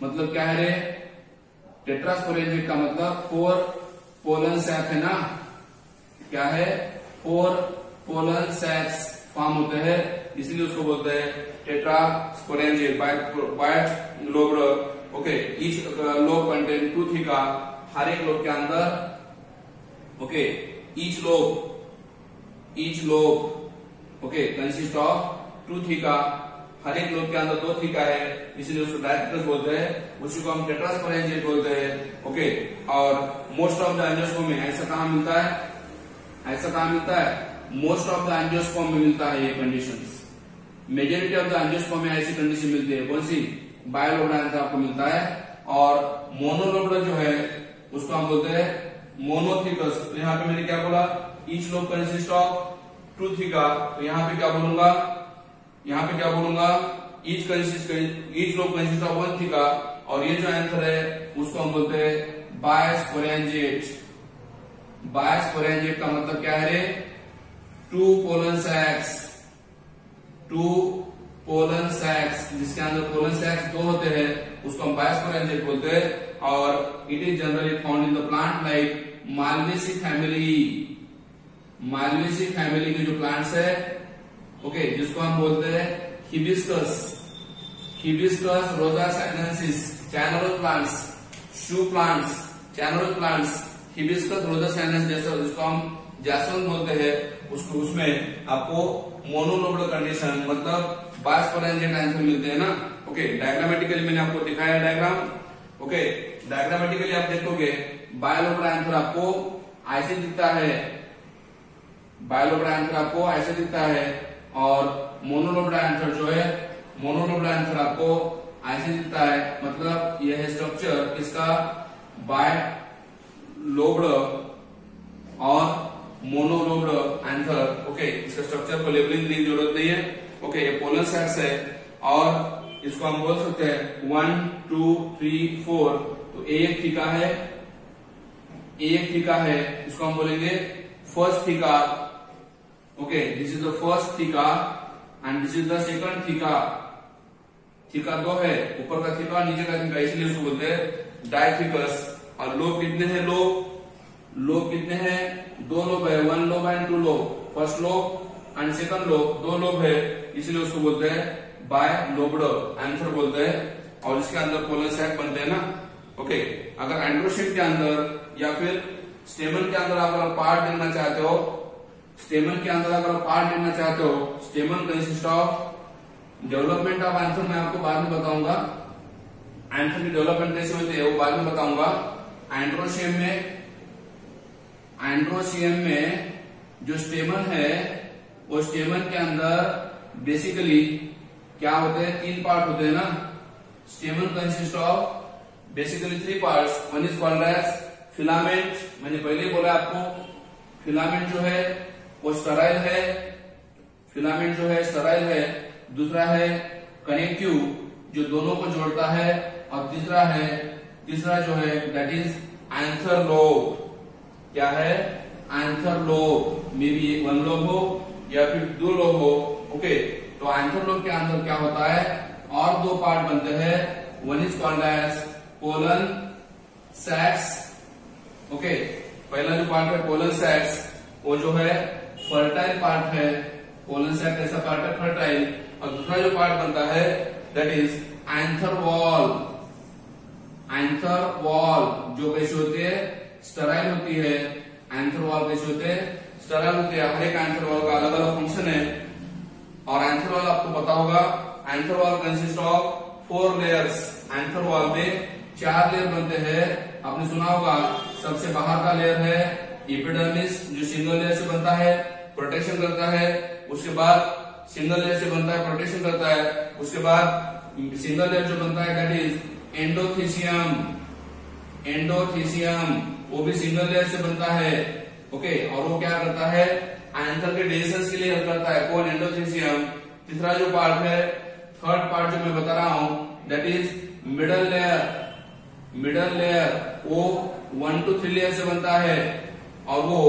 मतलब क्या है रे, टेट्रास्पोरेंजिएट का मतलब 4 पोलन सैक है ना, क्या है 4 पोलन सैक्स फॉर्म होते हैं, इसलिए उसको बोलते हैं tetrasporangiate bilobed, okay. Each lobe contain 2 theca, हर एक लोब के अंदर, okay. Each lobe okay consist of 2 theca, हर एक लोब के अंदर 2 थीका है, इसलिए उसको डायथीकस बोलते हैं, उसी को हम टेट्रास्पोरेंजिएट बोलते हैं, ओके। और मोस्ट ऑफ द एंजियोस्पर्म में ऐसा कहां मिलता है, मोस्ट ऑफ द एंजियोस्पर्म में मिलता है ये conditions. Majority of the angiosperm में ऐसी कंडीशन मिलती है, कौन सी, बायलोब्ड एंथर आपको मिलता है। और मोनोलोब्ड जो है उसको हम बोलते हैं मोनोथीकस। तो यहाँ पे मैंने क्या बोला, each lobe consist of 2 theca, तो यहाँ पे क्या बोलूंगा, each lobe consist of 1 theca. और ये जो एंथर है उसको हम बोलते हैं बायस्पोरेंजिएट। बायस्पोरेंजिएट का मतलब क्या है रे, 2 पोलन सैक्स, जिसके अंदर पोलन सैक्स 2 होते हैं, उसको हम बायस्पोरेंजिएट बोलते हैं। और it is generally found in the plant like Malvaceae family के जो प्लांट्स है, ओके, जिसको हम बोलते हैं हिबिस्कस रोजा साइनेंसिस, चैनरोस प्लांट्स, शू प्लांट्स, चैनरोस प्लांट्स, हिबिस्कस रोजा साइनेंसिस जैसा जिसको हम जासवंत बोलते हैं, उसको उसमें आपको मोनोलोब्ड कंडीशन मतलब बायस्पोरेंजिएट एंथर मिलते हैं ना, ओके। डायग्रामेटिकली मैंने आपको दिखाया डायग्राम, ओके। डायग्रामेटिकली आप देखोगे बायलोब्ड एंथर आपको ऐसे दिखता है, और मोनोलोब्ड एंथर जो है, मोनोलोब्ड एंथर आपको ऐसे दिखता है। मतलब यह है स्ट्रक्चर इसका बायलोब्ड और मोनोलोब्ड एंथर, ओके। इसका स्ट्रक्चर को लेबलिंग की जरूरत नहीं है, ओके। ये पोलन सैक्स है और इसको हम बोल सकते हैं 1 2 3 4, तो एक थीका है, इसको हम बोलेंगे first theca, okay. This is the first theca and this is the second theca. Theca 2 है, ऊपर का थीका नीचे का थीका, इसलिए उसको बोलते हैं डायथीकस। और लोब कितने हैं, लोब कितने हैं, 2 लोब है, 1 lobe and 2 lobe, first lobe and second lobe, 2 lobe है, इसलिए उसको बोलते हैं बायलोब्ड एंथर बोलते हैं। और इसके अंदर पोलन सैक बनते हैं ना, ओके। अगर एंड्रोशियम के अंदर या फिर स्टेमन के अंदर अगर पार्ट लेना चाहते हो, स्टेमन consist of development of anther, मैं आपको बाद में बताऊंगा, एंथर की डेवलपमेंट कैसे होती है वो बाद में बताऊंगा। एंड्रोशियम में जो स्टेमन है, वो स्टेमन के अंदर बेसिकली क्या होते हैं, 3 पार्ट होते हैं ना। Stamen consist of basically 3 parts. One is called as filament, मैंने पहले ही बोला आपको, फिलामेंट जो है वो स्टेराइल है, दूसरा है कनेक्टिव जो दोनों को जोड़ता है, और तीसरा जो है दैट इज एंथर लोब। क्या है? Anther lobe. मे बी एक वन लोब हो या फिर दो लोब हो। ओके, तो एंथर लोब के अंदर क्या होता है? और दो पार्ट बनते हैं। One is called as pollen sacs. Okay, पहला जो पार्ट है पोलन सैक्स, वो जो है फर्टाइल पार्ट है। पोलन सैक ऐसा पार्ट है फर्टाइल। और दूसरा जो पार्ट बनता है that is anther wall. Anther wall जो कैसे होती है? स्टेराइल होती है। एंथर वॉल कैसे होते हैं? स्टेराइल होती है। हर एक एंथर वॉल का अलग अलग फंक्शन है। और एंथर वॉल आपको पता होगा, anther wall consist of 4 layers. Anther wall में 4 लेयर बनते हैं। आपने सुना होगा, सबसे बाहर का लेयर है एपिडर्मिस, जो सिंगल लेयर से बनता है, प्रोटेक्शन करता है। उसके बाद सिंगल लेयर से बनता है, प्रोटेक्शन करता है। उसके बाद सिंगल लेयर जो बनता है दैट इज एंडोथीसियम। एंडोथीसियम वो भी सिंगल लेयर से बनता है। ओके, और वो क्या करता है? एंथर के डाइजेशन के लिए हेल्प करता है। कौन? एंडोथीसियम। तीसरा जो पार्ट है, थर्ड पार्ट जो मैं बता रहा हूं that is middle layer. Middle layer वो 1 to 3 लेयर से बनता है। और वो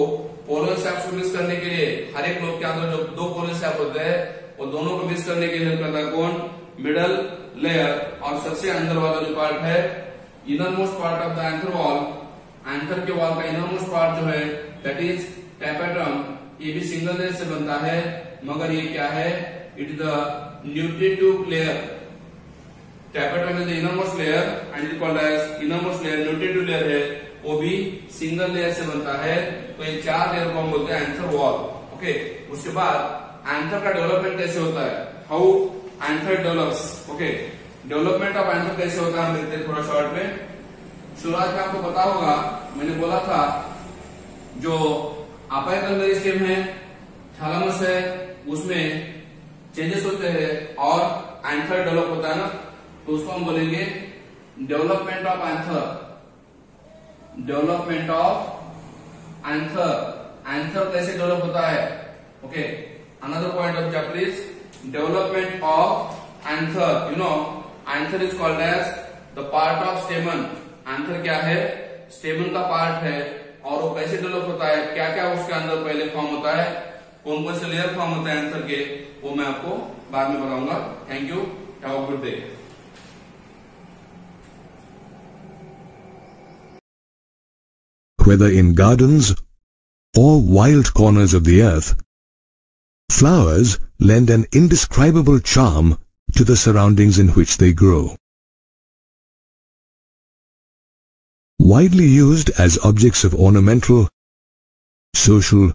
पोलर सैप्स को मिक्स करने के लिए, हर एक लोब के अंदर जो 2 पोलर सैप होते हैं वो दोनों को मिक्स करने के लिए हेल्प करता है। कौन? Middle layer. और सबसे अंदर वाला जो पार्ट है, inner most part of the anther wall, anther के वॉल का इनर मोस्ट पार्ट जो है दैट इज टैपेटम। ये भी सिंगल लेयर से बनता है, मगर ये क्या है? It is the nutritive layer. Tapetum is the inner most layer and it called as inner most layer. Nutritive layer है, वो भी सिंगल लेयर से बनता है। तो ये 4 लेयर को हम बोलते हैं एंथर वॉल। ओके, उसके बाद एंथर का डेवलपमेंट कैसे होता है? How anther develops. Okay, development of anther कैसे होता है हम देखते हैं थोड़ा शॉर्ट में। शुरुआत में आपको पता होगा, मैंने बोला था जो अपिकल मेरिस्टेम है, थैलेमस है, उसमें चेंजेस होते हैं और एंथर डेवलप होता है ना, तो उसको हम बोलेंगे development of anther. Development of anther. Anther कैसे डेवलप होता है? Okay, another point of chapter is development of anther. You know, anther is called as the part of stamen. Anther क्या है? स्टेमन का पार्ट है। और वो कैसे डेवलप होता है, क्या क्या उसके अंदर पहले फॉर्म होता है, कौन कौन से लेयर फॉर्म होता है एंथर के, वो मैं आपको बाद में बताऊंगा। Thank you, have a good day. Whether in gardens or wild corners of the earth, flowers lend an indescribable charm to the surroundings in which they grow. Widely used as objects of ornamental, social,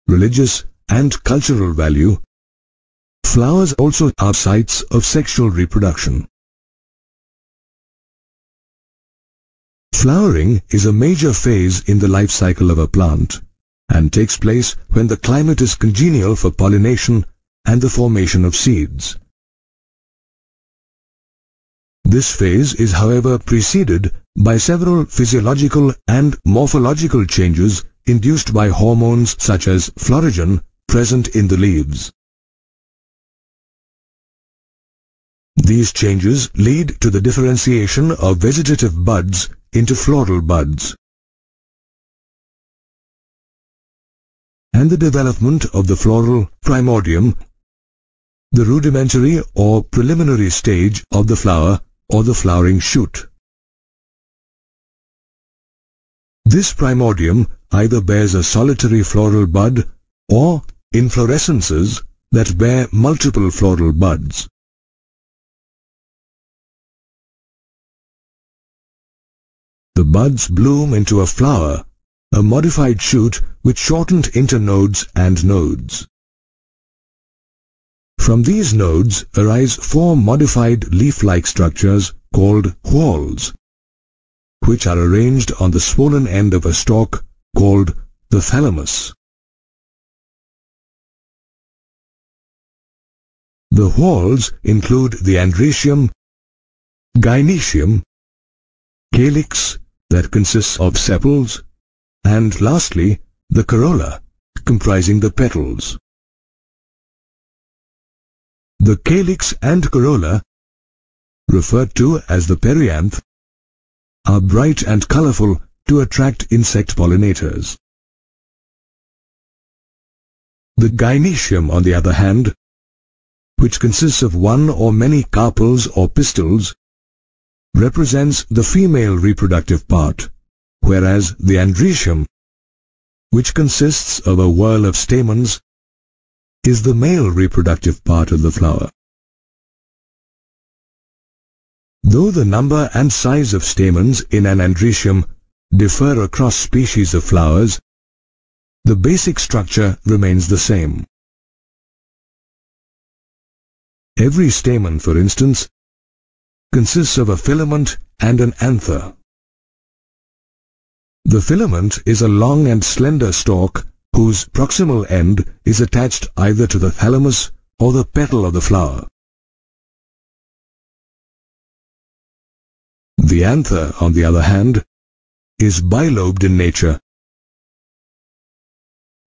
religious, and cultural value, flowers also are sites of sexual reproduction. Flowering is a major phase in the life cycle of a plant and takes place when the climate is congenial for pollination and the formation of seeds. This phase is, however, preceded by several physiological and morphological changes induced by hormones such as phloragen present in the leaves. These changes lead to the differentiation of vegetative buds into floral buds and the development of the floral primordium, the rudimentary or preliminary stage of the flower or the flowering shoot. This primordium either bears a solitary floral bud or inflorescences that bear multiple floral buds. The buds bloom into a flower, a modified shoot with shortened internodes and nodes. From these nodes arise 4 modified leaf-like structures called whorls, which are arranged on the swollen end of a stalk called the thalamus. The whorls include the androecium, gynoecium, calyx that consists of sepals, and lastly the corolla comprising the petals. The calyx and corolla, referred to as the perianth, are bright and colorful to attract insect pollinators. The gynoecium, on the other hand, which consists of one or many carpels or pistils, represents the female reproductive part, whereas the androecium, which consists of a whorl of stamens, is the male reproductive part of the flower. Though the number and size of stamens in an androecium differ across species of flowers, the basic structure remains the same. Every stamen, for instance, consists of a filament and an anther. The filament is a long and slender stalk whose proximal end is attached either to the thalamus or the petal of the flower. The anther, on the other hand, is bilobed in nature,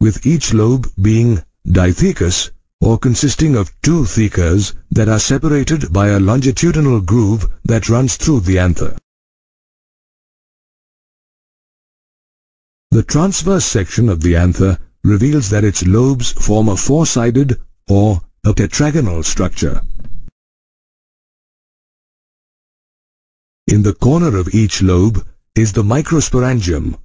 with each lobe being dithecous or consisting of two thecas that are separated by a longitudinal groove that runs through the anther. The transverse section of the anther reveals that its lobes form a four-sided or a tetragonal structure. In the corner of each lobe is the microsporangium,